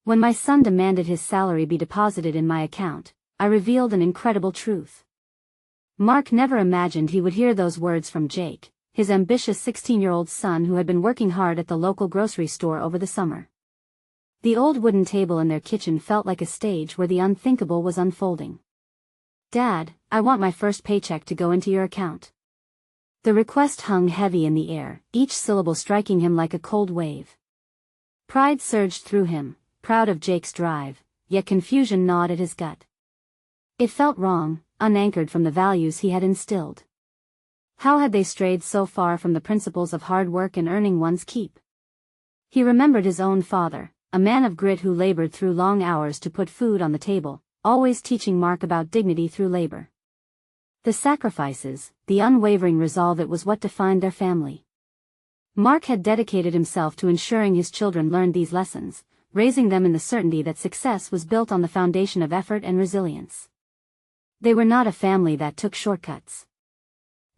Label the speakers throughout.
Speaker 1: When my son demanded his salary be deposited in my account, I revealed an incredible truth. Mark never imagined he would hear those words from Jake, his ambitious 16-year-old son who had been working hard at the local grocery store over the summer. The old wooden table in their kitchen felt like a stage where the unthinkable was unfolding. "Dad, I want my first paycheck to go into your account." The request hung heavy in the air, each syllable striking him like a cold wave. Pride surged through him, proud of Jake's drive, yet confusion gnawed at his gut. It felt wrong, unanchored from the values he had instilled. How had they strayed so far from the principles of hard work and earning one's keep? He remembered his own father, a man of grit who labored through long hours to put food on the table, always teaching Mark about dignity through labor. The sacrifices, the unwavering resolve, it was what defined their family. Mark had dedicated himself to ensuring his children learned these lessons, raising them in the certainty that success was built on the foundation of effort and resilience. They were not a family that took shortcuts.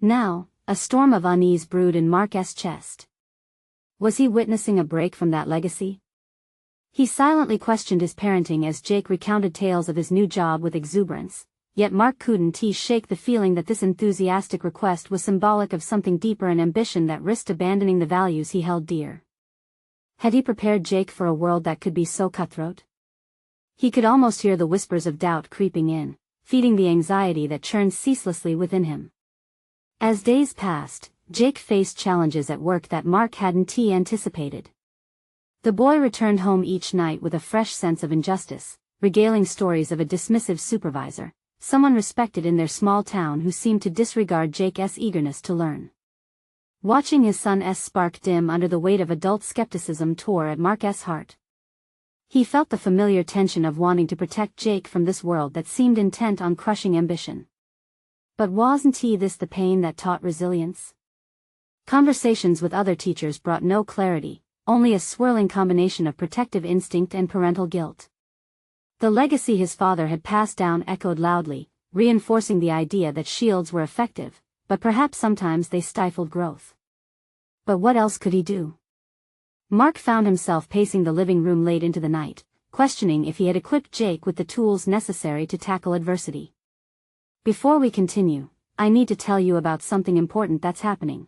Speaker 1: Now, a storm of unease brewed in Mark's chest. Was he witnessing a break from that legacy? He silently questioned his parenting as Jake recounted tales of his new job with exuberance, yet Mark couldn't shake the feeling that this enthusiastic request was symbolic of something deeper, an ambition that risked abandoning the values he held dear. Had he prepared Jake for a world that could be so cutthroat? He could almost hear the whispers of doubt creeping in, feeding the anxiety that churned ceaselessly within him. As days passed, Jake faced challenges at work that Mark hadn't anticipated. The boy returned home each night with a fresh sense of injustice, regaling stories of a dismissive supervisor, someone respected in their small town who seemed to disregard Jake's eagerness to learn. Watching his son's spark dim under the weight of adult skepticism tore at Mark's heart. He felt the familiar tension of wanting to protect Jake from this world that seemed intent on crushing ambition. But wasn't this the pain that taught resilience? Conversations with other teachers brought no clarity, only a swirling combination of protective instinct and parental guilt. The legacy his father had passed down echoed loudly, reinforcing the idea that shields were effective, but perhaps sometimes they stifled growth. But what else could he do? Mark found himself pacing the living room late into the night, questioning if he had equipped Jake with the tools necessary to tackle adversity. Before we continue, I need to tell you about something important that's happening.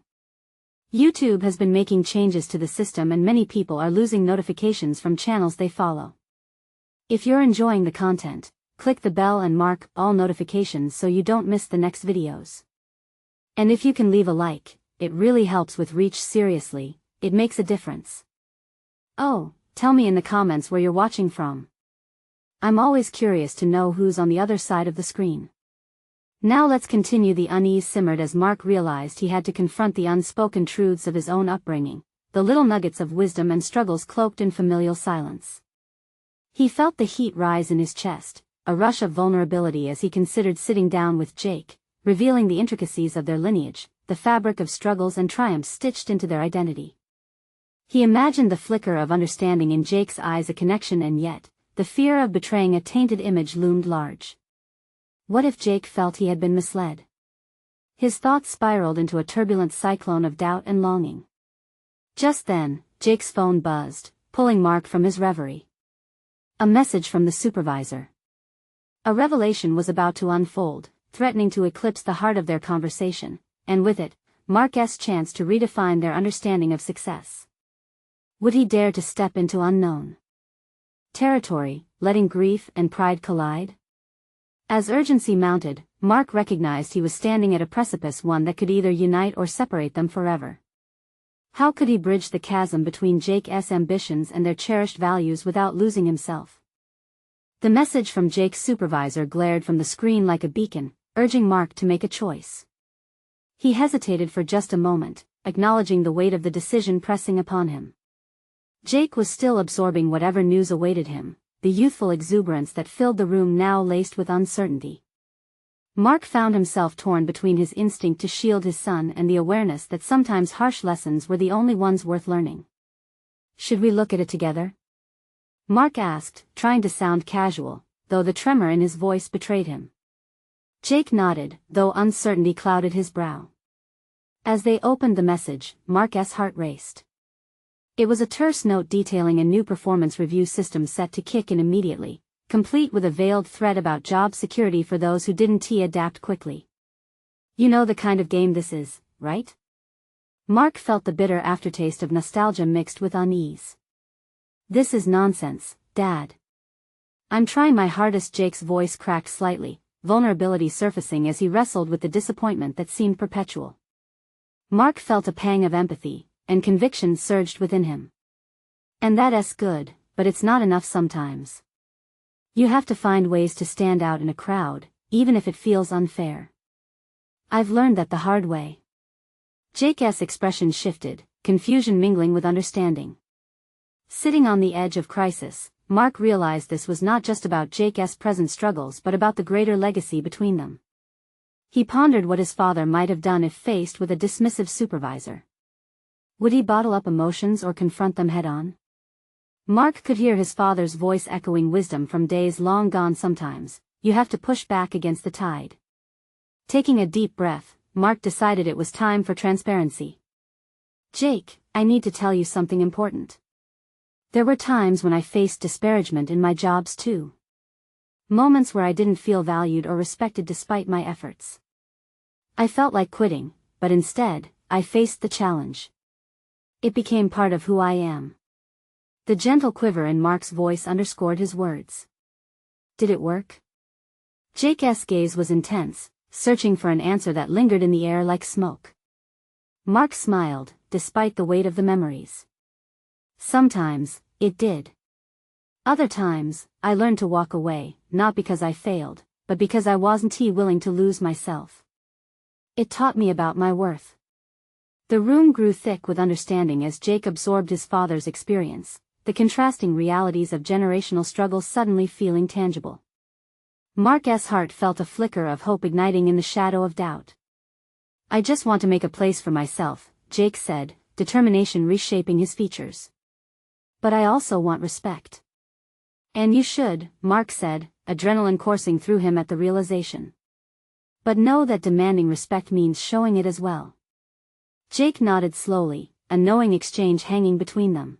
Speaker 1: YouTube has been making changes to the system and many people are losing notifications from channels they follow. If you're enjoying the content, click the bell and mark all notifications so you don't miss the next videos. And if you can leave a like, it really helps with reach. Seriously, it makes a difference. Oh, tell me in the comments where you're watching from. I'm always curious to know who's on the other side of the screen. Now let's continue. The unease simmered as Mark realized he had to confront the unspoken truths of his own upbringing, the little nuggets of wisdom and struggles cloaked in familial silence. He felt the heat rise in his chest, a rush of vulnerability as he considered sitting down with Jake, revealing the intricacies of their lineage, the fabric of struggles and triumphs stitched into their identity. He imagined the flicker of understanding in Jake's eyes, a connection, and yet, the fear of betraying a tainted image loomed large. What if Jake felt he had been misled? His thoughts spiraled into a turbulent cyclone of doubt and longing. Just then, Jake's phone buzzed, pulling Mark from his reverie. A message from the supervisor. A revelation was about to unfold, threatening to eclipse the heart of their conversation, and with it, Mark's chance to redefine their understanding of success. Would he dare to step into unknown territory, letting grief and pride collide? As urgency mounted, Mark recognized he was standing at a precipice, one that could either unite or separate them forever. How could he bridge the chasm between Jake's ambitions and their cherished values without losing himself? The message from Jake's supervisor glared from the screen like a beacon, urging Mark to make a choice. He hesitated for just a moment, acknowledging the weight of the decision pressing upon him. Jake was still absorbing whatever news awaited him, the youthful exuberance that filled the room now laced with uncertainty. Mark found himself torn between his instinct to shield his son and the awareness that sometimes harsh lessons were the only ones worth learning. Should we look at it together? Mark asked, trying to sound casual, though the tremor in his voice betrayed him. Jake nodded, though uncertainty clouded his brow. As they opened the message, Mark's heart raced. It was a terse note detailing a new performance review system set to kick in immediately, complete with a veiled threat about job security for those who didn't adapt quickly. You know the kind of game this is, right? Mark felt the bitter aftertaste of nostalgia mixed with unease. This is nonsense, Dad. I'm trying my hardest. Jake's voice cracked slightly, vulnerability surfacing as he wrestled with the disappointment that seemed perpetual. Mark felt a pang of empathy, and conviction surged within him. And that's good, but it's not enough sometimes. You have to find ways to stand out in a crowd, even if it feels unfair. I've learned that the hard way. Jake's expression shifted, confusion mingling with understanding. Sitting on the edge of crisis, Mark realized this was not just about Jake's present struggles but about the greater legacy between them. He pondered what his father might have done if faced with a dismissive supervisor. Would he bottle up emotions or confront them head-on? Mark could hear his father's voice echoing wisdom from days long gone. Sometimes, you have to push back against the tide. Taking a deep breath, Mark decided it was time for transparency. Jake, I need to tell you something important. There were times when I faced disparagement in my jobs too. Moments where I didn't feel valued or respected despite my efforts. I felt like quitting, but instead, I faced the challenge. It became part of who I am. The gentle quiver in Mark's voice underscored his words. Did it work? Jake's gaze was intense, searching for an answer that lingered in the air like smoke. Mark smiled, despite the weight of the memories. Sometimes, it did. Other times, I learned to walk away, not because I failed, but because I wasn't willing to lose myself. It taught me about my worth. The room grew thick with understanding as Jake absorbed his father's experience, the contrasting realities of generational struggles suddenly feeling tangible. Mark's heart felt a flicker of hope igniting in the shadow of doubt. I just want to make a place for myself, Jake said, determination reshaping his features. But I also want respect. And you should, Mark said, adrenaline coursing through him at the realization. But know that demanding respect means showing it as well. Jake nodded slowly, a knowing exchange hanging between them.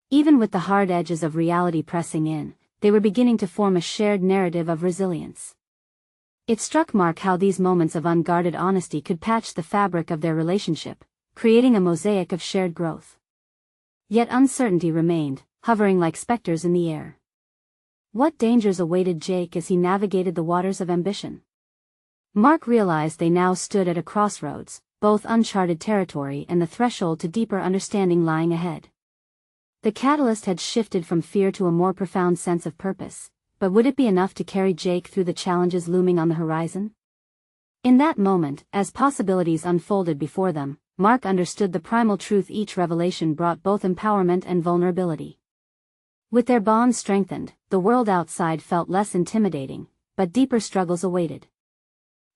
Speaker 1: Even with the hard edges of reality pressing in, they were beginning to form a shared narrative of resilience. It struck Mark how these moments of unguarded honesty could patch the fabric of their relationship, creating a mosaic of shared growth. Yet uncertainty remained, hovering like specters in the air. What dangers awaited Jake as he navigated the waters of ambition? Mark realized they now stood at a crossroads, both uncharted territory and the threshold to deeper understanding lying ahead. The catalyst had shifted from fear to a more profound sense of purpose, but would it be enough to carry Jake through the challenges looming on the horizon? In that moment, as possibilities unfolded before them, Mark understood the primal truth: each revelation brought both empowerment and vulnerability. With their bond strengthened, the world outside felt less intimidating, but deeper struggles awaited.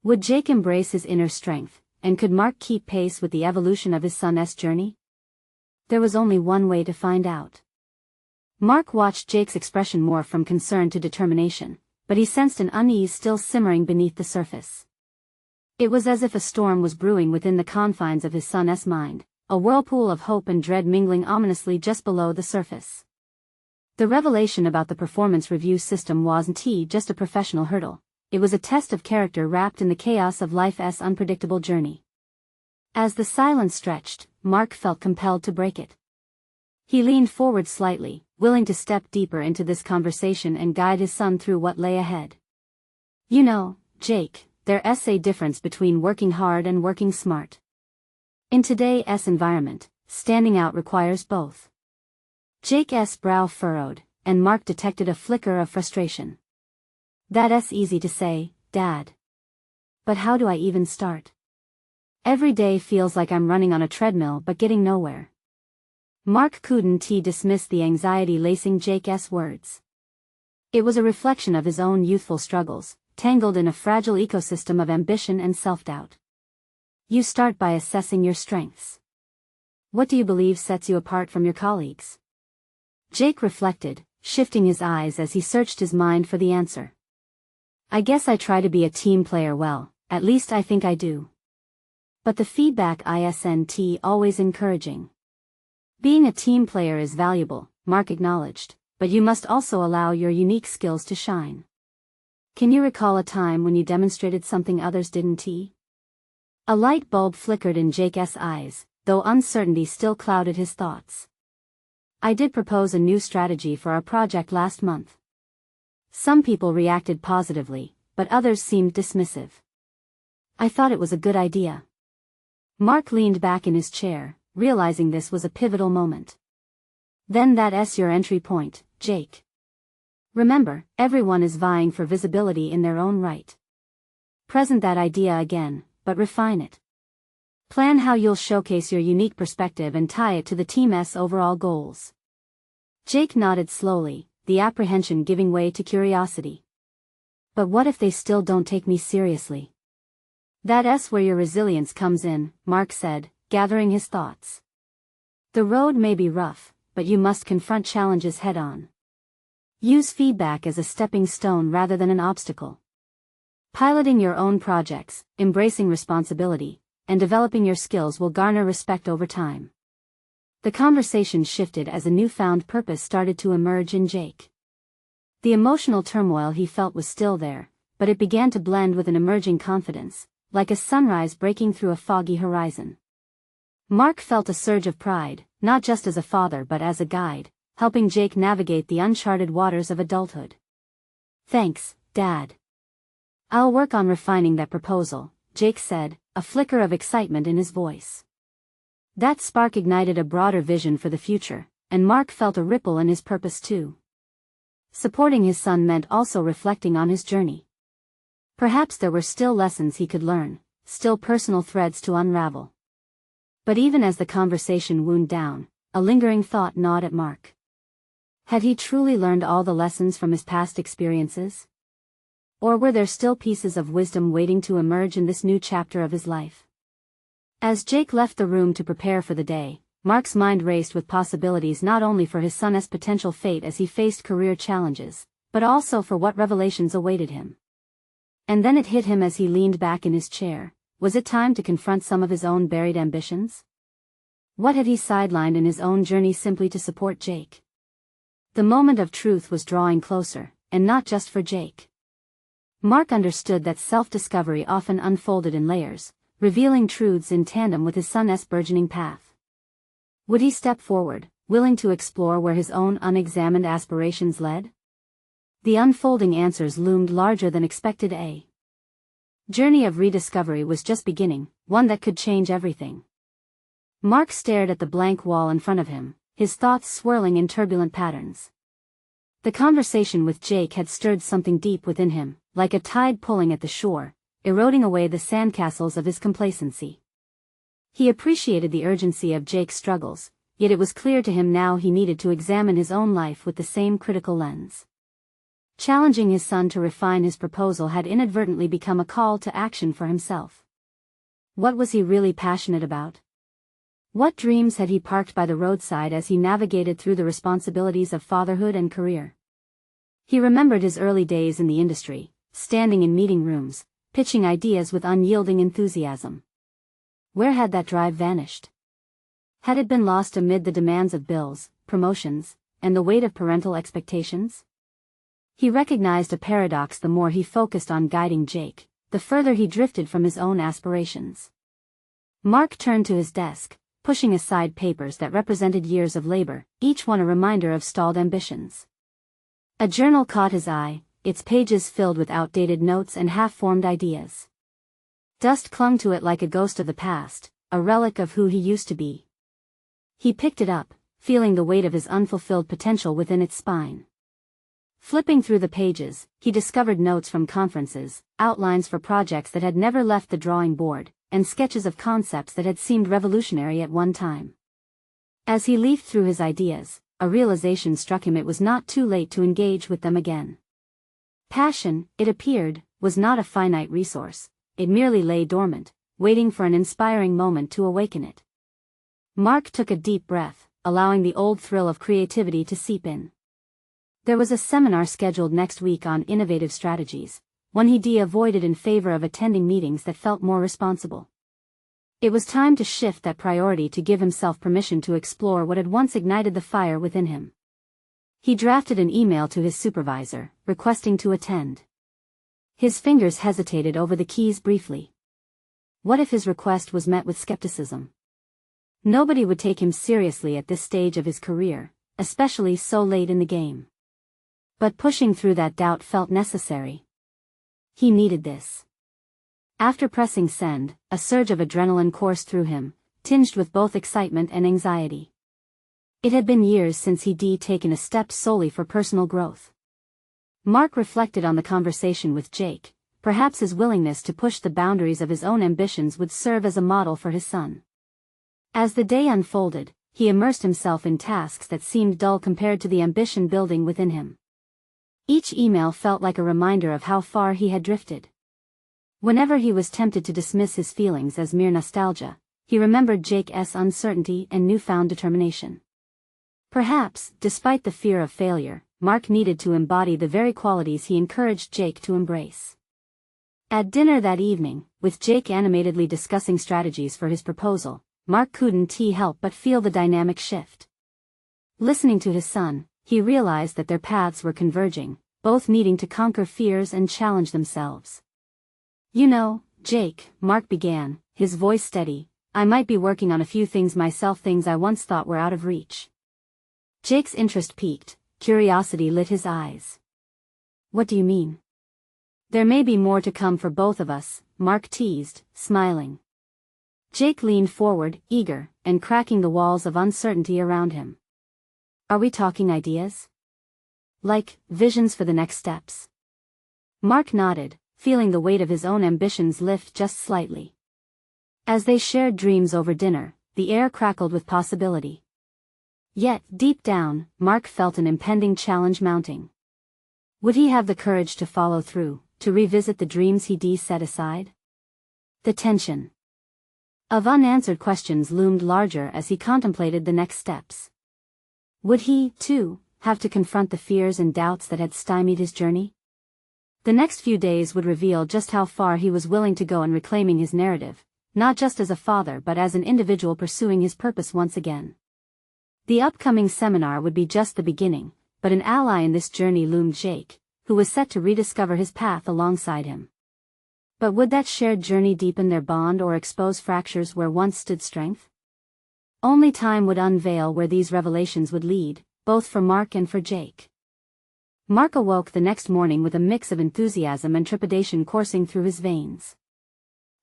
Speaker 1: Would Jake embrace his inner strength, and could Mark keep pace with the evolution of his son's journey? There was only one way to find out. Mark watched Jake's expression morph from concern to determination, but he sensed an unease still simmering beneath the surface. It was as if a storm was brewing within the confines of his son's mind, a whirlpool of hope and dread mingling ominously just below the surface. The revelation about the performance review system wasn't just a professional hurdle, it was a test of character wrapped in the chaos of life's unpredictable journey. As the silence stretched, Mark felt compelled to break it. He leaned forward slightly, willing to step deeper into this conversation and guide his son through what lay ahead. You know, Jake, there's a difference between working hard and working smart. In today's environment, standing out requires both. Jake's brow furrowed, and Mark detected a flicker of frustration. That's easy to say, Dad. But how do I even start? Every day feels like I'm running on a treadmill but getting nowhere. Mark couldn't dismiss the anxiety lacing Jake's words. It was a reflection of his own youthful struggles, tangled in a fragile ecosystem of ambition and self-doubt. You start by assessing your strengths. What do you believe sets you apart from your colleagues? Jake reflected, shifting his eyes as he searched his mind for the answer. I guess I try to be a team player well, at least I think I do. But the feedback isn't always encouraging. Being a team player is valuable, Mark acknowledged, but you must also allow your unique skills to shine. Can you recall a time when you demonstrated something others didn't? A light bulb flickered in Jake's eyes, though uncertainty still clouded his thoughts. I did propose a new strategy for our project last month. Some people reacted positively, but others seemed dismissive. I thought it was a good idea. Mark leaned back in his chair, realizing this was a pivotal moment. Then that's your entry point, Jake. Remember, everyone is vying for visibility in their own right. Present that idea again, but refine it. Plan how you'll showcase your unique perspective and tie it to the team's overall goals. Jake nodded slowly, the apprehension giving way to curiosity. But what if they still don't take me seriously? That's where your resilience comes in, Mark said, gathering his thoughts. The road may be rough, but you must confront challenges head-on. Use feedback as a stepping stone rather than an obstacle. Piloting your own projects, embracing responsibility, and developing your skills will garner respect over time. The conversation shifted as a newfound purpose started to emerge in Jake. The emotional turmoil he felt was still there, but it began to blend with an emerging confidence, like a sunrise breaking through a foggy horizon. Mark felt a surge of pride, not just as a father but as a guide, helping Jake navigate the uncharted waters of adulthood. Thanks, Dad. I'll work on refining that proposal, Jake said, a flicker of excitement in his voice. That spark ignited a broader vision for the future, and Mark felt a ripple in his purpose too. Supporting his son meant also reflecting on his journey. Perhaps there were still lessons he could learn, still personal threads to unravel. But even as the conversation wound down, a lingering thought gnawed at Mark. Had he truly learned all the lessons from his past experiences? Or were there still pieces of wisdom waiting to emerge in this new chapter of his life? As Jake left the room to prepare for the day, Mark's mind raced with possibilities not only for his son's potential fate as he faced career challenges, but also for what revelations awaited him. And then it hit him as he leaned back in his chair. Was it time to confront some of his own buried ambitions? What had he sidelined in his own journey simply to support Jake? The moment of truth was drawing closer, and not just for Jake. Mark understood that self-discovery often unfolded in layers, revealing truths in tandem with his son's burgeoning path. Would he step forward, willing to explore where his own unexamined aspirations led? The unfolding answers loomed larger than expected. A journey of rediscovery was just beginning, one that could change everything. Mark stared at the blank wall in front of him, his thoughts swirling in turbulent patterns. The conversation with Jake had stirred something deep within him, like a tide pulling at the shore, eroding away the sandcastles of his complacency. He appreciated the urgency of Jake's struggles, yet it was clear to him now he needed to examine his own life with the same critical lens. Challenging his son to refine his proposal had inadvertently become a call to action for himself. What was he really passionate about? What dreams had he parked by the roadside as he navigated through the responsibilities of fatherhood and career? He remembered his early days in the industry, standing in meeting rooms, pitching ideas with unyielding enthusiasm. Where had that drive vanished? Had it been lost amid the demands of bills, promotions, and the weight of parental expectations? He recognized a paradox: the more he focused on guiding Jake, the further he drifted from his own aspirations. Mark turned to his desk, pushing aside papers that represented years of labor, each one a reminder of stalled ambitions. A journal caught his eye, its pages filled with outdated notes and half-formed ideas. Dust clung to it like a ghost of the past, a relic of who he used to be. He picked it up, feeling the weight of his unfulfilled potential within its spine. Flipping through the pages, he discovered notes from conferences, outlines for projects that had never left the drawing board, and sketches of concepts that had seemed revolutionary at one time. As he leafed through his ideas, a realization struck him: it was not too late to engage with them again. Passion, it appeared, was not a finite resource, it merely lay dormant, waiting for an inspiring moment to awaken it. Mark took a deep breath, allowing the old thrill of creativity to seep in. There was a seminar scheduled next week on innovative strategies, one he avoided in favor of attending meetings that felt more responsible. It was time to shift that priority to give himself permission to explore what had once ignited the fire within him. He drafted an email to his supervisor, requesting to attend. His fingers hesitated over the keys briefly. What if his request was met with skepticism? Nobody would take him seriously at this stage of his career, especially so late in the game. But pushing through that doubt felt necessary. He needed this. After pressing send, a surge of adrenaline coursed through him, tinged with both excitement and anxiety. It had been years since he'd taken a step solely for personal growth. Mark reflected on the conversation with Jake. Perhaps his willingness to push the boundaries of his own ambitions would serve as a model for his son. As the day unfolded, he immersed himself in tasks that seemed dull compared to the ambition building within him. Each email felt like a reminder of how far he had drifted. Whenever he was tempted to dismiss his feelings as mere nostalgia, he remembered Jake's uncertainty and newfound determination. Perhaps, despite the fear of failure, Mark needed to embody the very qualities he encouraged Jake to embrace. At dinner that evening, with Jake animatedly discussing strategies for his proposal, Mark couldn't help but feel the dynamic shift. Listening to his son, he realized that their paths were converging, both needing to conquer fears and challenge themselves. "You know, Jake," Mark began, his voice steady, "I might be working on a few things myself, things I once thought were out of reach." Jake's interest peaked, curiosity lit his eyes. "What do you mean?" "There may be more to come for both of us," Mark teased, smiling. Jake leaned forward, eager, and cracking the walls of uncertainty around him. "Are we talking ideas? Like, visions for the next steps?" Mark nodded, feeling the weight of his own ambitions lift just slightly. As they shared dreams over dinner, the air crackled with possibility. Yet, deep down, Mark felt an impending challenge mounting. Would he have the courage to follow through, to revisit the dreams he'd set aside? The tension of unanswered questions loomed larger as he contemplated the next steps. Would he, too, have to confront the fears and doubts that had stymied his journey? The next few days would reveal just how far he was willing to go in reclaiming his narrative, not just as a father but as an individual pursuing his purpose once again. The upcoming seminar would be just the beginning, but an ally in this journey loomed Jake, who was set to rediscover his path alongside him. But would that shared journey deepen their bond or expose fractures where once stood strength? Only time would unveil where these revelations would lead, both for Mark and for Jake. Mark awoke the next morning with a mix of enthusiasm and trepidation coursing through his veins.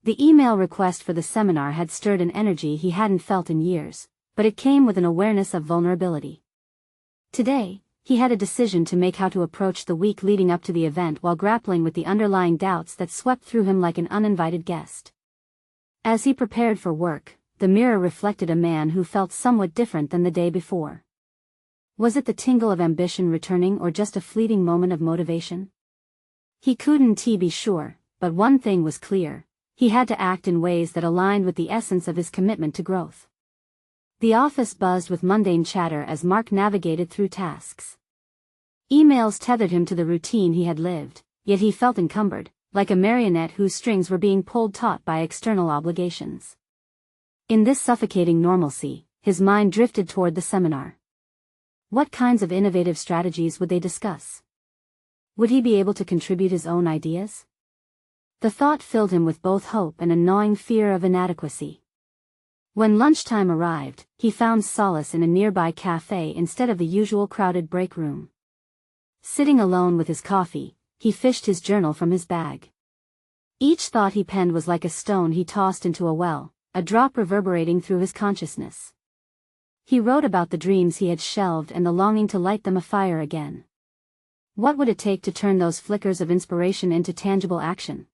Speaker 1: The email request for the seminar had stirred an energy he hadn't felt in years, but it came with an awareness of vulnerability. Today, he had a decision to make: how to approach the week leading up to the event while grappling with the underlying doubts that swept through him like an uninvited guest. As he prepared for work, the mirror reflected a man who felt somewhat different than the day before. Was it the tingle of ambition returning or just a fleeting moment of motivation? He couldn't be sure, but one thing was clear: he had to act in ways that aligned with the essence of his commitment to growth. The office buzzed with mundane chatter as Mark navigated through tasks. Emails tethered him to the routine he had lived, yet he felt encumbered, like a marionette whose strings were being pulled taut by external obligations. In this suffocating normalcy, his mind drifted toward the seminar. What kinds of innovative strategies would they discuss? Would he be able to contribute his own ideas? The thought filled him with both hope and a gnawing fear of inadequacy. When lunchtime arrived, he found solace in a nearby cafe instead of the usual crowded break room. Sitting alone with his coffee, he fished his journal from his bag. Each thought he penned was like a stone he tossed into a well, a drop reverberating through his consciousness. He wrote about the dreams he had shelved and the longing to light them afire again. What would it take to turn those flickers of inspiration into tangible action?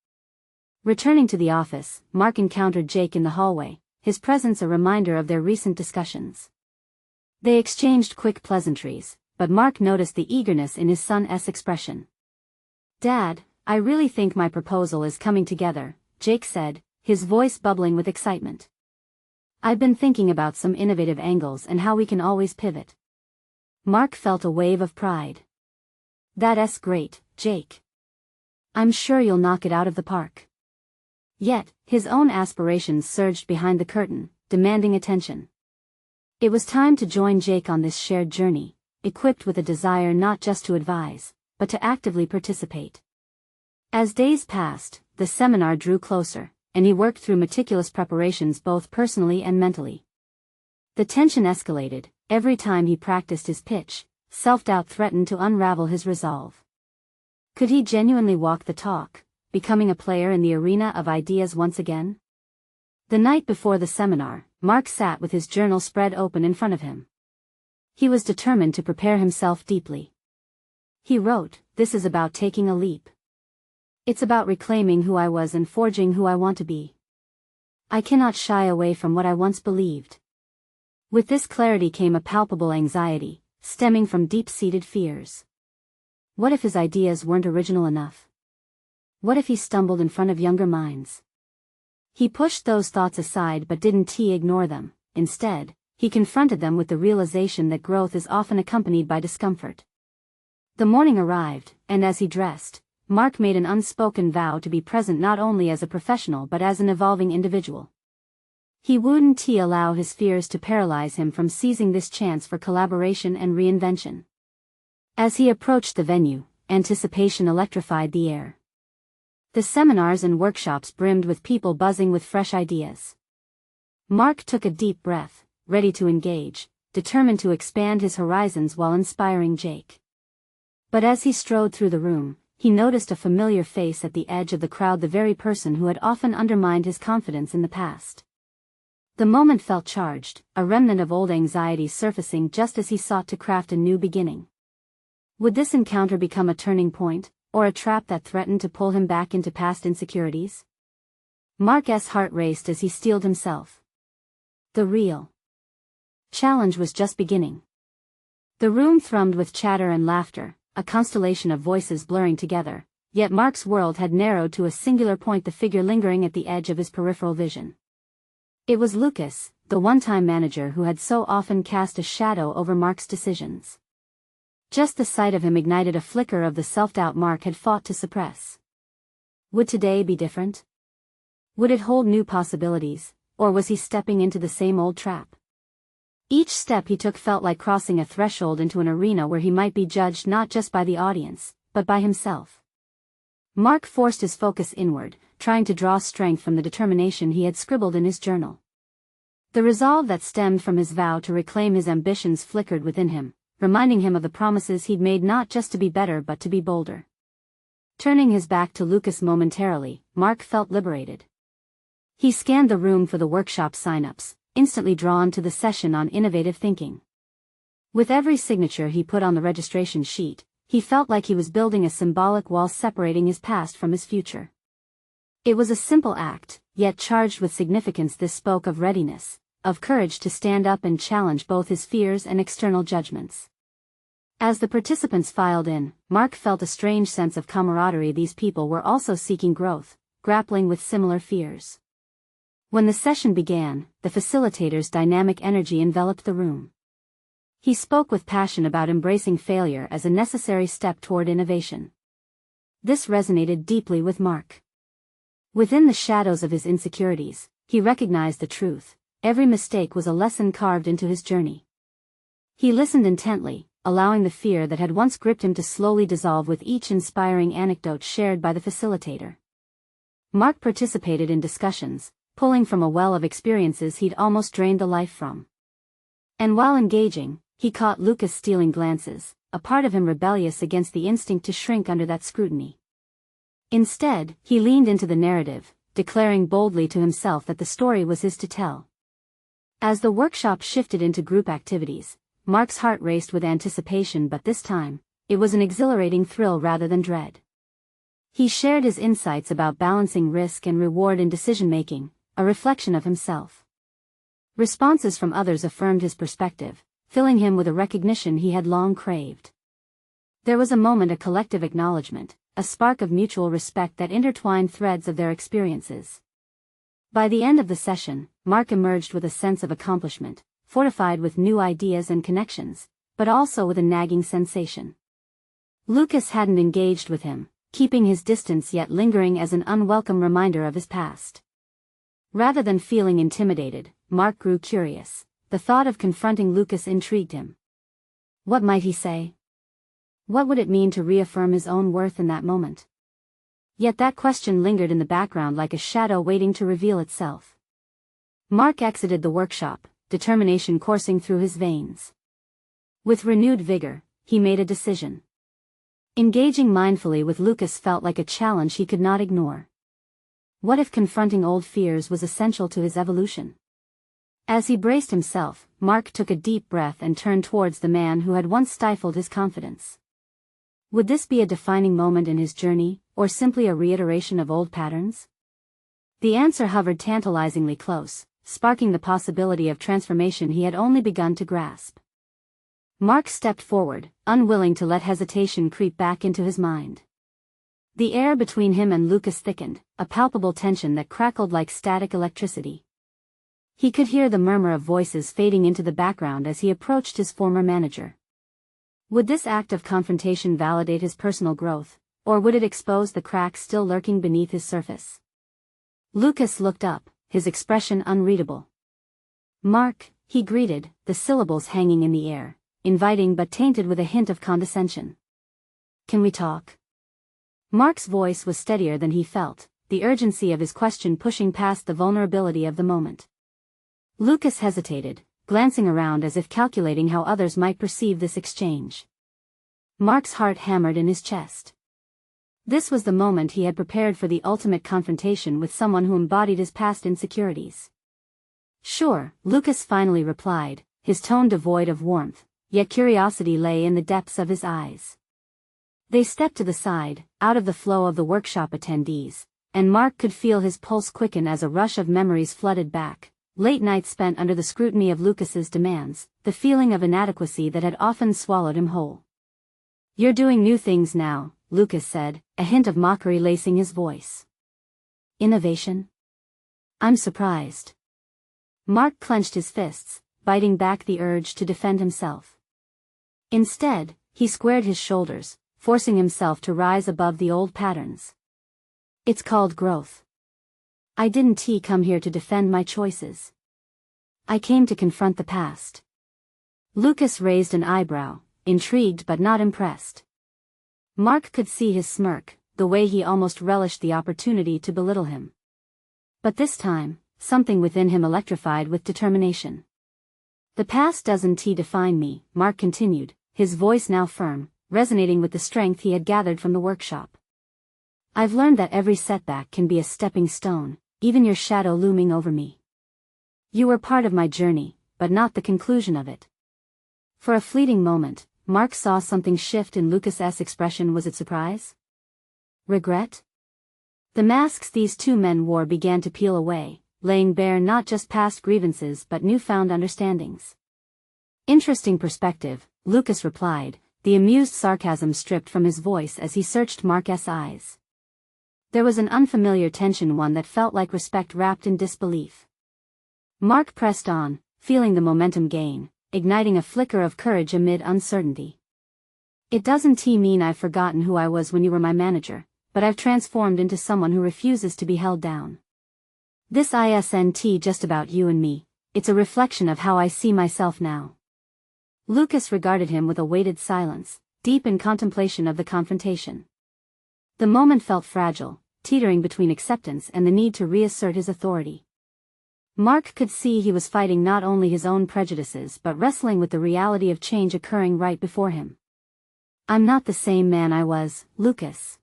Speaker 1: Returning to the office, Mark encountered Jake in the hallway, his presence a reminder of their recent discussions. They exchanged quick pleasantries, but Mark noticed the eagerness in his son's expression. "Dad, I really think my proposal is coming together," Jake said, his voice bubbling with excitement. "I've been thinking about some innovative angles and how we can always pivot." Mark felt a wave of pride. "That's great, Jake. I'm sure you'll knock it out of the park." Yet, his own aspirations surged behind the curtain, demanding attention. It was time to join Jake on this shared journey, equipped with a desire not just to advise, but to actively participate. As days passed, the seminar drew closer, and he worked through meticulous preparations both personally and mentally. The tension escalated. Every time he practiced his pitch, self-doubt threatened to unravel his resolve. Could he genuinely walk the talk, becoming a player in the arena of ideas once again? The night before the seminar, Mark sat with his journal spread open in front of him. He was determined to prepare himself deeply. He wrote, "This is about taking a leap. It's about reclaiming who I was and forging who I want to be. I cannot shy away from what I once believed." With this clarity came a palpable anxiety, stemming from deep-seated fears. What if his ideas weren't original enough? What if he stumbled in front of younger minds? He pushed those thoughts aside but didn't ignore them. Instead, he confronted them with the realization that growth is often accompanied by discomfort. The morning arrived, and as he dressed, Mark made an unspoken vow to be present not only as a professional but as an evolving individual. He wouldn't allow his fears to paralyze him from seizing this chance for collaboration and reinvention. As he approached the venue, anticipation electrified the air. The seminars and workshops brimmed with people buzzing with fresh ideas. Mark took a deep breath, ready to engage, determined to expand his horizons while inspiring Jake. But as he strode through the room, he noticed a familiar face at the edge of the crowd, the very person who had often undermined his confidence in the past. The moment felt charged, a remnant of old anxiety surfacing just as he sought to craft a new beginning. Would this encounter become a turning point, or a trap that threatened to pull him back into past insecurities? Mark's heart raced as he steeled himself. The real challenge was just beginning. The room thrummed with chatter and laughter, a constellation of voices blurring together, yet Mark's world had narrowed to a singular point, the figure lingering at the edge of his peripheral vision. It was Lucas, the one-time manager who had so often cast a shadow over Mark's decisions. Just the sight of him ignited a flicker of the self-doubt Mark had fought to suppress. Would today be different? Would it hold new possibilities, or was he stepping into the same old trap? Each step he took felt like crossing a threshold into an arena where he might be judged not just by the audience, but by himself. Mark forced his focus inward, trying to draw strength from the determination he had scribbled in his journal. The resolve that stemmed from his vow to reclaim his ambitions flickered within him, reminding him of the promises he'd made not just to be better but to be bolder. Turning his back to Lucas momentarily, Mark felt liberated. He scanned the room for the workshop sign-ups, instantly drawn to the session on innovative thinking. With every signature he put on the registration sheet, he felt like he was building a symbolic wall separating his past from his future. It was a simple act, yet charged with significance. This spoke of readiness, of courage to stand up and challenge both his fears and external judgments. As the participants filed in, Mark felt a strange sense of camaraderie. These people were also seeking growth, grappling with similar fears. When the session began, the facilitator's dynamic energy enveloped the room. He spoke with passion about embracing failure as a necessary step toward innovation. This resonated deeply with Mark. Within the shadows of his insecurities, he recognized the truth: every mistake was a lesson carved into his journey. He listened intently, allowing the fear that had once gripped him to slowly dissolve with each inspiring anecdote shared by the facilitator. Mark participated in discussions, pulling from a well of experiences he'd almost drained the life from. And while engaging, he caught Lucas' stealing glances, a part of him rebellious against the instinct to shrink under that scrutiny. Instead, he leaned into the narrative, declaring boldly to himself that the story was his to tell. As the workshop shifted into group activities, Mark's heart raced with anticipation, but this time, it was an exhilarating thrill rather than dread. He shared his insights about balancing risk and reward in decision-making, a reflection of himself. Responses from others affirmed his perspective, filling him with a recognition he had long craved. There was a moment of collective acknowledgement, a spark of mutual respect that intertwined threads of their experiences. By the end of the session, Mark emerged with a sense of accomplishment, fortified with new ideas and connections, but also with a nagging sensation. Lucas hadn't engaged with him, keeping his distance yet lingering as an unwelcome reminder of his past. Rather than feeling intimidated, Mark grew curious. The thought of confronting Lucas intrigued him. What might he say? What would it mean to reaffirm his own worth in that moment? Yet that question lingered in the background like a shadow waiting to reveal itself. Mark exited the workshop, determination coursing through his veins. With renewed vigor, he made a decision. Engaging mindfully with Lucas felt like a challenge he could not ignore. What if confronting old fears was essential to his evolution? As he braced himself, Mark took a deep breath and turned towards the man who had once stifled his confidence. Would this be a defining moment in his journey, or simply a reiteration of old patterns? The answer hovered tantalizingly close, sparking the possibility of transformation he had only begun to grasp. Mark stepped forward, unwilling to let hesitation creep back into his mind. The air between him and Lucas thickened, a palpable tension that crackled like static electricity. He could hear the murmur of voices fading into the background as he approached his former manager. Would this act of confrontation validate his personal growth, or would it expose the cracks still lurking beneath his surface? Lucas looked up, his expression unreadable. "Mark," he greeted, the syllables hanging in the air, inviting but tainted with a hint of condescension. "Can we talk?" Mark's voice was steadier than he felt, the urgency of his question pushing past the vulnerability of the moment. Lucas hesitated, glancing around as if calculating how others might perceive this exchange. Mark's heart hammered in his chest. This was the moment he had prepared for the ultimate confrontation with someone who embodied his past insecurities. "Sure," Lucas finally replied, his tone devoid of warmth, yet curiosity lay in the depths of his eyes. They stepped to the side, out of the flow of the workshop attendees, and Mark could feel his pulse quicken as a rush of memories flooded back. Late nights spent under the scrutiny of Lucas's demands, the feeling of inadequacy that had often swallowed him whole. "You're doing new things now," Lucas said, a hint of mockery lacing his voice. "Innovation? I'm surprised." Mark clenched his fists, biting back the urge to defend himself. Instead, he squared his shoulders, forcing himself to rise above the old patterns. "It's called growth. I didn't come here to defend my choices. I came to confront the past." Lucas raised an eyebrow, intrigued but not impressed. Mark could see his smirk, the way he almost relished the opportunity to belittle him. But this time, something within him electrified with determination. "The past doesn't define me," Mark continued, his voice now firm, resonating with the strength he had gathered from the workshop. "I've learned that every setback can be a stepping stone, even your shadow looming over me. You were part of my journey, but not the conclusion of it." For a fleeting moment, Mark saw something shift in Lucas's expression. Was it surprise? Regret? The masks these two men wore began to peel away, laying bare not just past grievances but newfound understandings. "Interesting perspective," Lucas replied, the amused sarcasm stripped from his voice as he searched Mark's eyes. There was an unfamiliar tension, one that felt like respect wrapped in disbelief. Mark pressed on, feeling the momentum gain, igniting a flicker of courage amid uncertainty. "It doesn't mean I've forgotten who I was when you were my manager, but I've transformed into someone who refuses to be held down. This isn't just about you and me, it's a reflection of how I see myself now." Lucas regarded him with a weighted silence, deep in contemplation of the confrontation. The moment felt fragile, teetering between acceptance and the need to reassert his authority. Mark could see he was fighting not only his own prejudices but wrestling with the reality of change occurring right before him. "I'm not the same man I was, Lucas.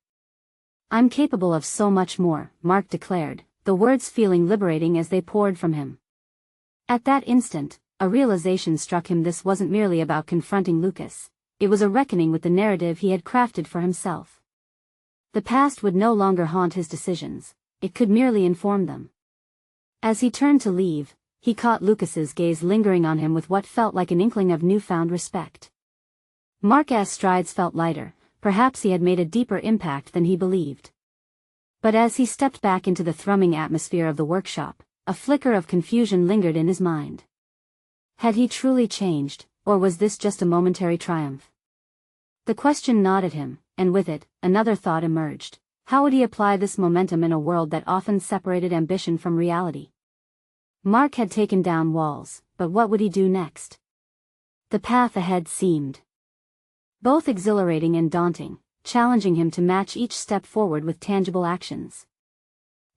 Speaker 1: I'm capable of so much more," Mark declared, the words feeling liberating as they poured from him. At that instant, a realization struck him. This wasn't merely about confronting Lucas, it was a reckoning with the narrative he had crafted for himself. The past would no longer haunt his decisions, it could merely inform them. As he turned to leave, he caught Lucas's gaze lingering on him with what felt like an inkling of newfound respect. Mark's strides felt lighter, perhaps he had made a deeper impact than he believed. But as he stepped back into the thrumming atmosphere of the workshop, a flicker of confusion lingered in his mind. Had he truly changed, or was this just a momentary triumph? The question gnawed at him, and with it, another thought emerged. How would he apply this momentum in a world that often separated ambition from reality? Mark had taken down walls, but what would he do next? The path ahead seemed both exhilarating and daunting, challenging him to match each step forward with tangible actions.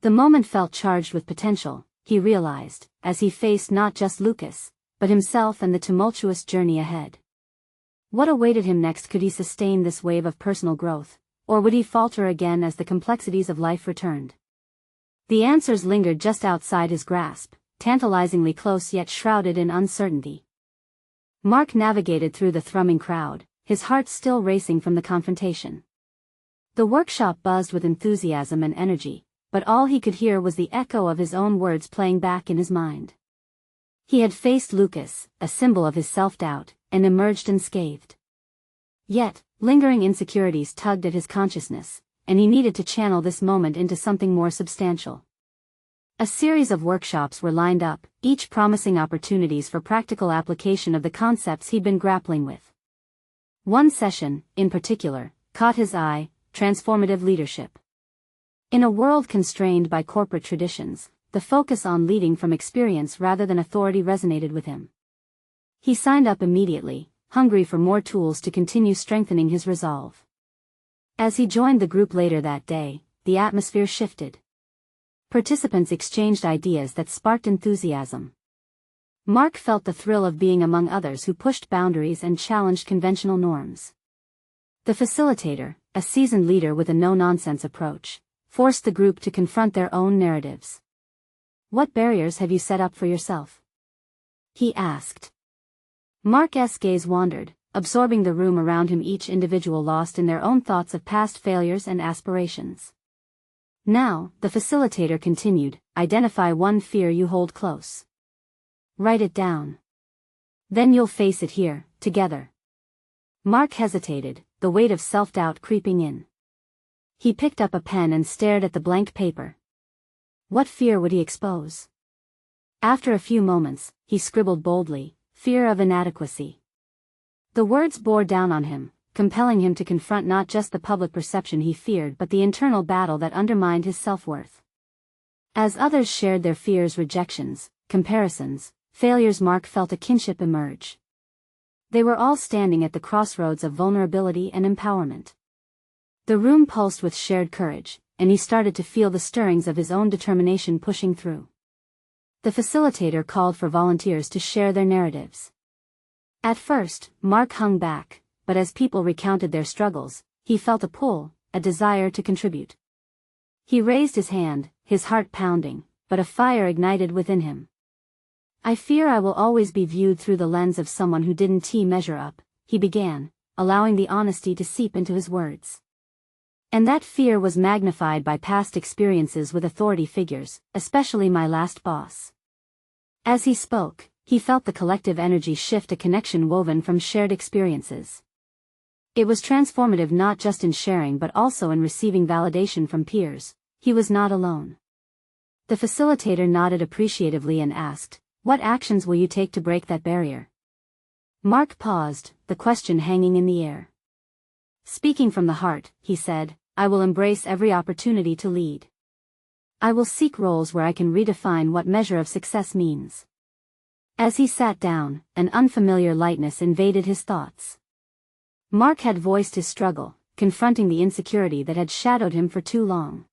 Speaker 1: The moment felt charged with potential, he realized, as he faced not just Lucas, but himself and the tumultuous journey ahead. What awaited him next? Could he sustain this wave of personal growth, or would he falter again as the complexities of life returned? The answers lingered just outside his grasp, tantalizingly close yet shrouded in uncertainty. Mark navigated through the thrumming crowd, his heart still racing from the confrontation. The workshop buzzed with enthusiasm and energy, but all he could hear was the echo of his own words playing back in his mind. He had faced Lucas, a symbol of his self-doubt, and emerged unscathed. Yet, lingering insecurities tugged at his consciousness, and he needed to channel this moment into something more substantial. A series of workshops were lined up, each promising opportunities for practical application of the concepts he'd been grappling with. One session, in particular, caught his eye: transformative leadership. In a world constrained by corporate traditions, the focus on leading from experience rather than authority resonated with him. He signed up immediately, hungry for more tools to continue strengthening his resolve. As he joined the group later that day, the atmosphere shifted. Participants exchanged ideas that sparked enthusiasm. Mark felt the thrill of being among others who pushed boundaries and challenged conventional norms. The facilitator, a seasoned leader with a no-nonsense approach, forced the group to confront their own narratives. "What barriers have you set up for yourself?" he asked. Mark's gaze wandered, absorbing the room around him, each individual lost in their own thoughts of past failures and aspirations. "Now," the facilitator continued, "identify one fear you hold close. Write it down. Then you'll face it here, together." Mark hesitated, the weight of self-doubt creeping in. He picked up a pen and stared at the blank paper. What fear would he expose? After a few moments, he scribbled boldly: "Fear of inadequacy." The words bore down on him, compelling him to confront not just the public perception he feared but the internal battle that undermined his self-worth. As others shared their fears, rejections, comparisons, failures, Mark felt a kinship emerge. They were all standing at the crossroads of vulnerability and empowerment. The room pulsed with shared courage, and he started to feel the stirrings of his own determination pushing through. The facilitator called for volunteers to share their narratives. At first, Mark hung back, but as people recounted their struggles, he felt a pull, a desire to contribute. He raised his hand, his heart pounding, but a fire ignited within him. "I fear I will always be viewed through the lens of someone who didn't measure up," he began, allowing the honesty to seep into his words. "And that fear was magnified by past experiences with authority figures, especially my last boss." As he spoke, he felt the collective energy shift, a connection woven from shared experiences. It was transformative, not just in sharing but also in receiving validation from peers. He was not alone. The facilitator nodded appreciatively and asked, "What actions will you take to break that barrier?" Mark paused, the question hanging in the air. "Speaking from the heart," he said, "I will embrace every opportunity to lead. I will seek roles where I can redefine what measure of success means." As he sat down, an unfamiliar lightness invaded his thoughts. Mark had voiced his struggle, confronting the insecurity that had shadowed him for too long.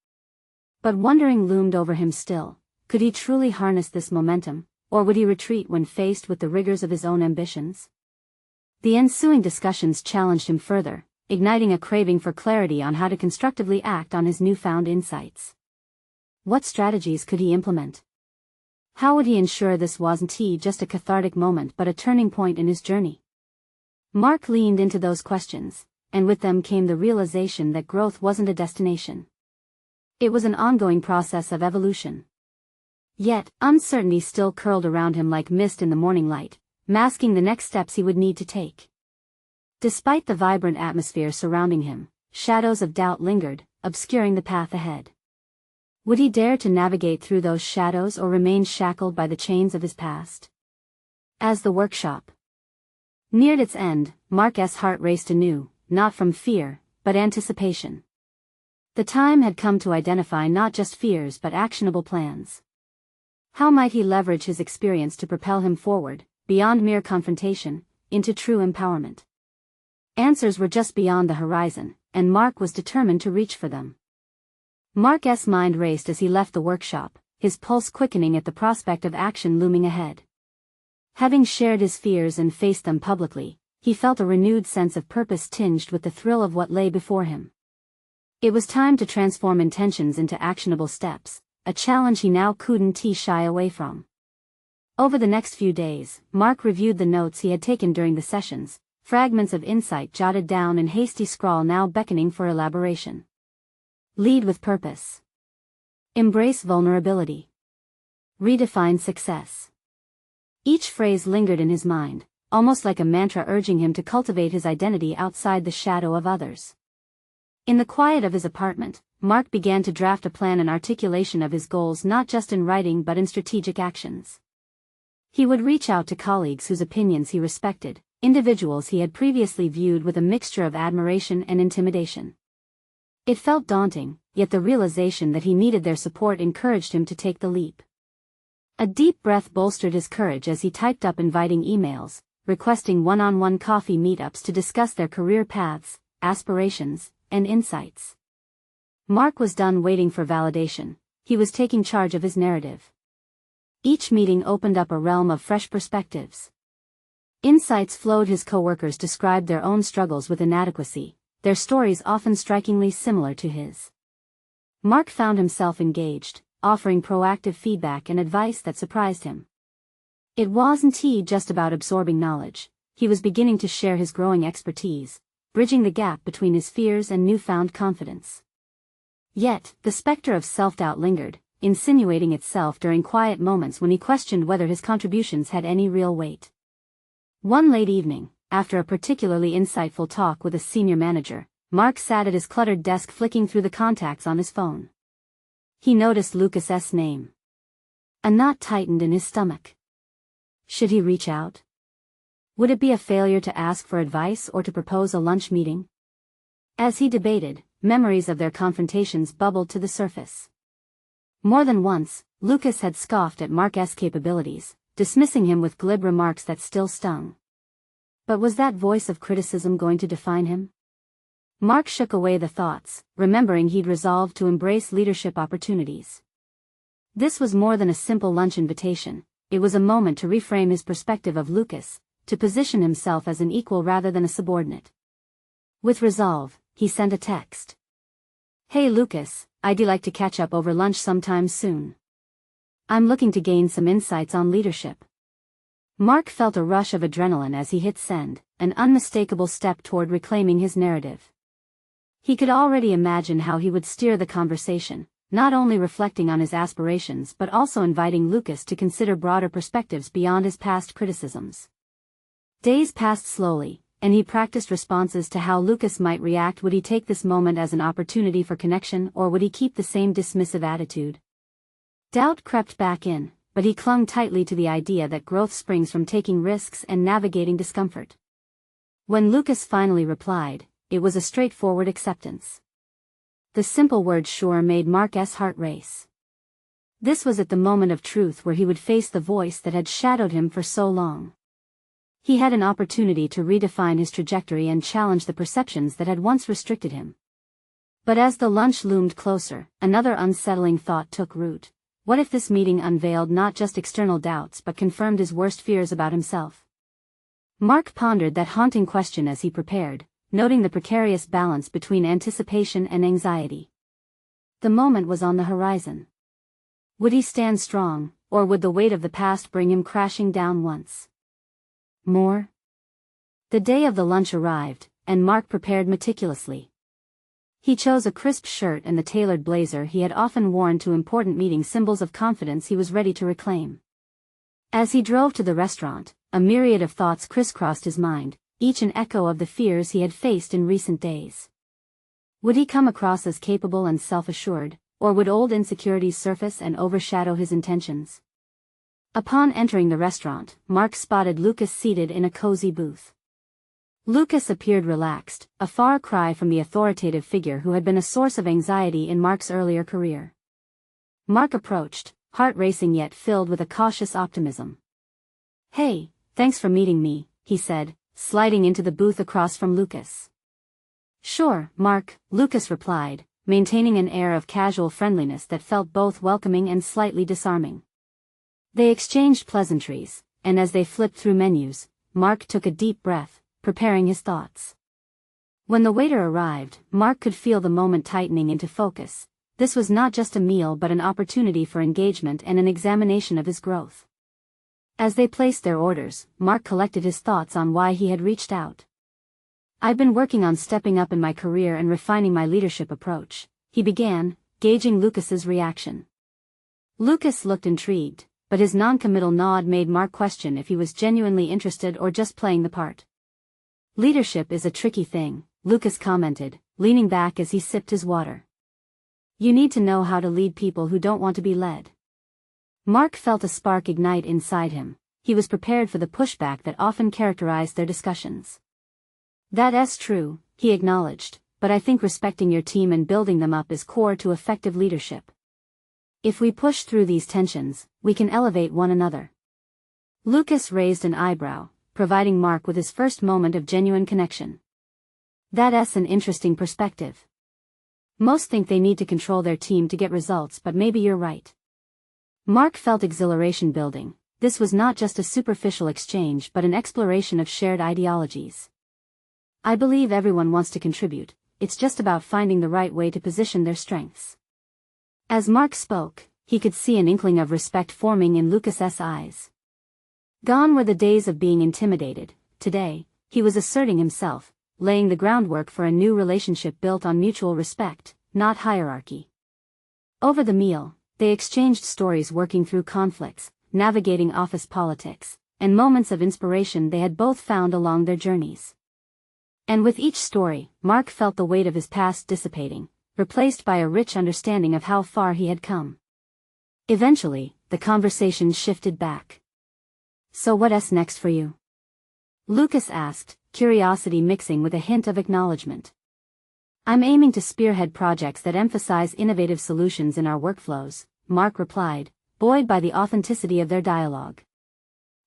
Speaker 1: But wondering loomed over him still: could he truly harness this momentum, or would he retreat when faced with the rigors of his own ambitions? The ensuing discussions challenged him further, igniting a craving for clarity on how to constructively act on his newfound insights. What strategies could he implement? How would he ensure this wasn't just a cathartic moment but a turning point in his journey? Mark leaned into those questions, and with them came the realization that growth wasn't a destination. It was an ongoing process of evolution. Yet, uncertainty still curled around him like mist in the morning light, masking the next steps he would need to take. Despite the vibrant atmosphere surrounding him, shadows of doubt lingered, obscuring the path ahead. Would he dare to navigate through those shadows or remain shackled by the chains of his past? As the workshop neared its end, Mark's heart raced anew, not from fear, but anticipation. The time had come to identify not just fears but actionable plans. How might he leverage his experience to propel him forward, beyond mere confrontation, into true empowerment? Answers were just beyond the horizon, and Mark was determined to reach for them. Mark's mind raced as he left the workshop, his pulse quickening at the prospect of action looming ahead. Having shared his fears and faced them publicly, he felt a renewed sense of purpose tinged with the thrill of what lay before him. It was time to transform intentions into actionable steps, a challenge he now couldn't shy away from. Over the next few days, Mark reviewed the notes he had taken during the sessions, fragments of insight jotted down in hasty scrawl now beckoning for elaboration. Lead with purpose. Embrace vulnerability. Redefine success. Each phrase lingered in his mind, almost like a mantra urging him to cultivate his identity outside the shadow of others. In the quiet of his apartment, Mark began to draft a plan and articulation of his goals not just in writing but in strategic actions. He would reach out to colleagues whose opinions he respected, individuals he had previously viewed with a mixture of admiration and intimidation. It felt daunting, yet the realization that he needed their support encouraged him to take the leap. A deep breath bolstered his courage as he typed up inviting emails, requesting one-on-one coffee meetups to discuss their career paths, aspirations, and insights. Mark was done waiting for validation. He was taking charge of his narrative. Each meeting opened up a realm of fresh perspectives. Insights flowed. His coworkers described their own struggles with inadequacy, their stories often strikingly similar to his. Mark found himself engaged, offering proactive feedback and advice that surprised him. It wasn't just about absorbing knowledge. He was beginning to share his growing expertise, bridging the gap between his fears and newfound confidence. Yet, the specter of self-doubt lingered, insinuating itself during quiet moments when he questioned whether his contributions had any real weight. One late evening, after a particularly insightful talk with a senior manager, Mark sat at his cluttered desk flicking through the contacts on his phone. He noticed Lucas's name. A knot tightened in his stomach. Should he reach out? Would it be a failure to ask for advice or to propose a lunch meeting? As he debated, memories of their confrontations bubbled to the surface. More than once, Lucas had scoffed at Mark's capabilities, dismissing him with glib remarks that still stung. But was that voice of criticism going to define him? Mark shook away the thoughts, remembering he'd resolved to embrace leadership opportunities. This was more than a simple lunch invitation. It was a moment to reframe his perspective of Lucas, to position himself as an equal rather than a subordinate. With resolve, he sent a text. "Hey Lucas, I'd like to catch up over lunch sometime soon. I'm looking to gain some insights on leadership." Mark felt a rush of adrenaline as he hit send, an unmistakable step toward reclaiming his narrative. He could already imagine how he would steer the conversation, not only reflecting on his aspirations but also inviting Lucas to consider broader perspectives beyond his past criticisms. Days passed slowly, and he practiced responses to how Lucas might react. Would he take this moment as an opportunity for connection, or would he keep the same dismissive attitude? Doubt crept back in, but he clung tightly to the idea that growth springs from taking risks and navigating discomfort. When Lucas finally replied, it was a straightforward acceptance. The simple word "sure" made Mark's heart race. This was at the moment of truth where he would face the voice that had shadowed him for so long. He had an opportunity to redefine his trajectory and challenge the perceptions that had once restricted him. But as the lunch loomed closer, another unsettling thought took root. What if this meeting unveiled not just external doubts but confirmed his worst fears about himself? Mark pondered that haunting question as he prepared, noting the precarious balance between anticipation and anxiety. The moment was on the horizon. Would he stand strong, or would the weight of the past bring him crashing down once more? The day of the lunch arrived, and Mark prepared meticulously. He chose a crisp shirt and the tailored blazer he had often worn to important meetings, symbols of confidence he was ready to reclaim. As he drove to the restaurant, a myriad of thoughts crisscrossed his mind, each an echo of the fears he had faced in recent days. Would he come across as capable and self-assured, or would old insecurities surface and overshadow his intentions? Upon entering the restaurant, Mark spotted Lucas seated in a cozy booth. Lucas appeared relaxed, a far cry from the authoritative figure who had been a source of anxiety in Mark's earlier career. Mark approached, heart racing yet filled with a cautious optimism. "Hey, thanks for meeting me," he said, sliding into the booth across from Lucas. "Sure, Mark," Lucas replied, maintaining an air of casual friendliness that felt both welcoming and slightly disarming. They exchanged pleasantries, and as they flipped through menus, Mark took a deep breath, preparing his thoughts. When the waiter arrived, Mark could feel the moment tightening into focus. This was not just a meal but an opportunity for engagement and an examination of his growth. As they placed their orders, Mark collected his thoughts on why he had reached out. "I've been working on stepping up in my career and refining my leadership approach," he began, gauging Lucas's reaction. Lucas looked intrigued, but his non-committal nod made Mark question if he was genuinely interested or just playing the part. "Leadership is a tricky thing," Lucas commented, leaning back as he sipped his water. "You need to know how to lead people who don't want to be led." Mark felt a spark ignite inside him. He was prepared for the pushback that often characterized their discussions. "That's true," he acknowledged, "but I think respecting your team and building them up is core to effective leadership. If we push through these tensions, we can elevate one another." Lucas raised an eyebrow, providing Mark with his first moment of genuine connection. "That's an interesting perspective. Most think they need to control their team to get results, but maybe you're right." Mark felt exhilaration building. This was not just a superficial exchange but an exploration of shared ideologies. "I believe everyone wants to contribute, it's just about finding the right way to position their strengths." As Mark spoke, he could see an inkling of respect forming in Lucas's eyes. Gone were the days of being intimidated. Today, he was asserting himself, laying the groundwork for a new relationship built on mutual respect, not hierarchy. Over the meal, they exchanged stories working through conflicts, navigating office politics, and moments of inspiration they had both found along their journeys. And with each story, Mark felt the weight of his past dissipating, replaced by a rich understanding of how far he had come. Eventually, the conversation shifted back. "So what's next for you?" Lucas asked, curiosity mixing with a hint of acknowledgement. "I'm aiming to spearhead projects that emphasize innovative solutions in our workflows," Mark replied, buoyed by the authenticity of their dialogue.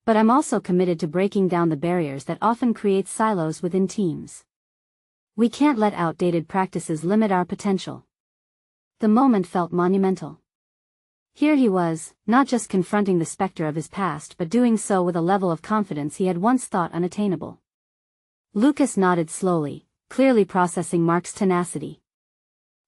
Speaker 1: "But I'm also committed to breaking down the barriers that often create silos within teams. We can't let outdated practices limit our potential." The moment felt monumental. Here he was, not just confronting the specter of his past but doing so with a level of confidence he had once thought unattainable. Lucas nodded slowly, clearly processing Mark's tenacity.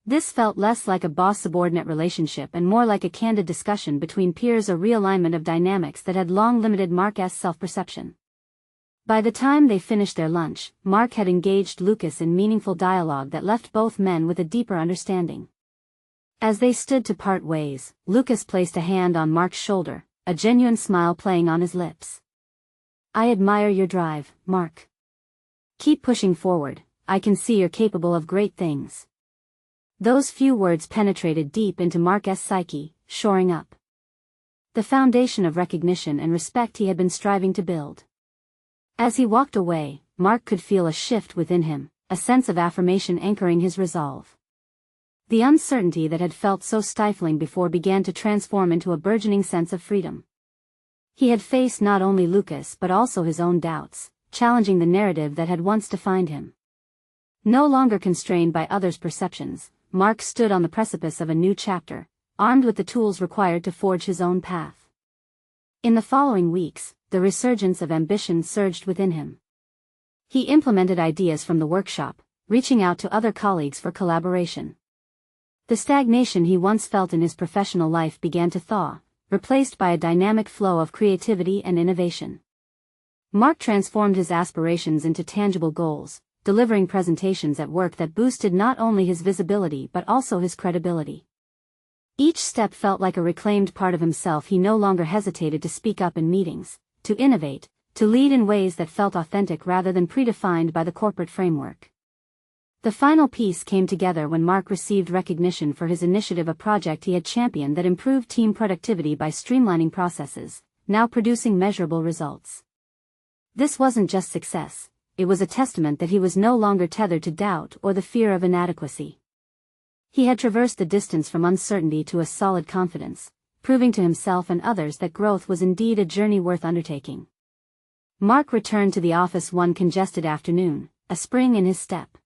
Speaker 1: This felt less like a boss-subordinate relationship and more like a candid discussion between peers, a realignment of dynamics that had long limited Mark's self-perception. By the time they finished their lunch, Mark had engaged Lucas in meaningful dialogue that left both men with a deeper understanding. As they stood to part ways, Lucas placed a hand on Mark's shoulder, a genuine smile playing on his lips. "I admire your drive, Mark. Keep pushing forward, I can see you're capable of great things." Those few words penetrated deep into Mark's psyche, shoring up the foundation of recognition and respect he had been striving to build. As he walked away, Mark could feel a shift within him, a sense of affirmation anchoring his resolve. The uncertainty that had felt so stifling before began to transform into a burgeoning sense of freedom. He had faced not only Lucas but also his own doubts, challenging the narrative that had once defined him. No longer constrained by others' perceptions, Mark stood on the precipice of a new chapter, armed with the tools required to forge his own path. In the following weeks, the resurgence of ambition surged within him. He implemented ideas from the workshop, reaching out to other colleagues for collaboration. The stagnation he once felt in his professional life began to thaw, replaced by a dynamic flow of creativity and innovation. Mark transformed his aspirations into tangible goals, delivering presentations at work that boosted not only his visibility but also his credibility. Each step felt like a reclaimed part of himself. He no longer hesitated to speak up in meetings, to innovate, to lead in ways that felt authentic rather than predefined by the corporate framework. The final piece came together when Mark received recognition for his initiative, a project he had championed that improved team productivity by streamlining processes, now producing measurable results. This wasn't just success, it was a testament that he was no longer tethered to doubt or the fear of inadequacy. He had traversed the distance from uncertainty to a solid confidence, proving to himself and others that growth was indeed a journey worth undertaking. Mark returned to the office one congested afternoon, a spring in his step.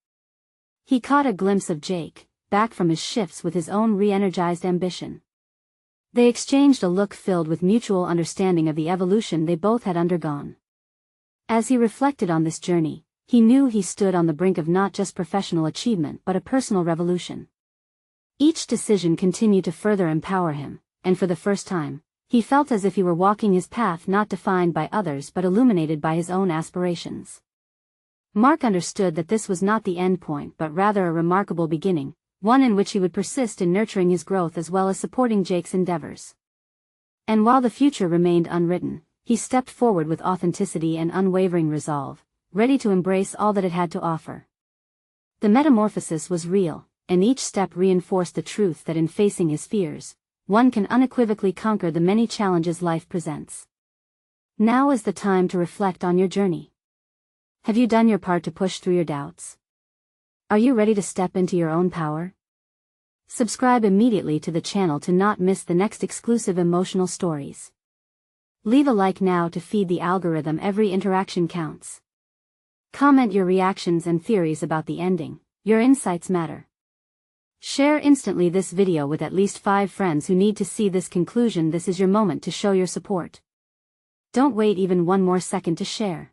Speaker 1: He caught a glimpse of Jake, back from his shifts with his own re-energized ambition. They exchanged a look filled with mutual understanding of the evolution they both had undergone. As he reflected on this journey, he knew he stood on the brink of not just professional achievement but a personal revolution. Each decision continued to further empower him, and for the first time, he felt as if he were walking his path not defined by others but illuminated by his own aspirations. Mark understood that this was not the end point but rather a remarkable beginning, one in which he would persist in nurturing his growth as well as supporting Jake's endeavors. And while the future remained unwritten, he stepped forward with authenticity and unwavering resolve, ready to embrace all that it had to offer. The metamorphosis was real, and each step reinforced the truth that in facing his fears, one can unequivocally conquer the many challenges life presents. Now is the time to reflect on your journey. Have you done your part to push through your doubts? Are you ready to step into your own power? Subscribe immediately to the channel to not miss the next exclusive emotional stories. Leave a like now to feed the algorithm. Every interaction counts. Comment your reactions and theories about the ending. Your insights matter. Share instantly this video with at least 5 friends who need to see this conclusion. This is your moment to show your support. Don't wait even one more second to share.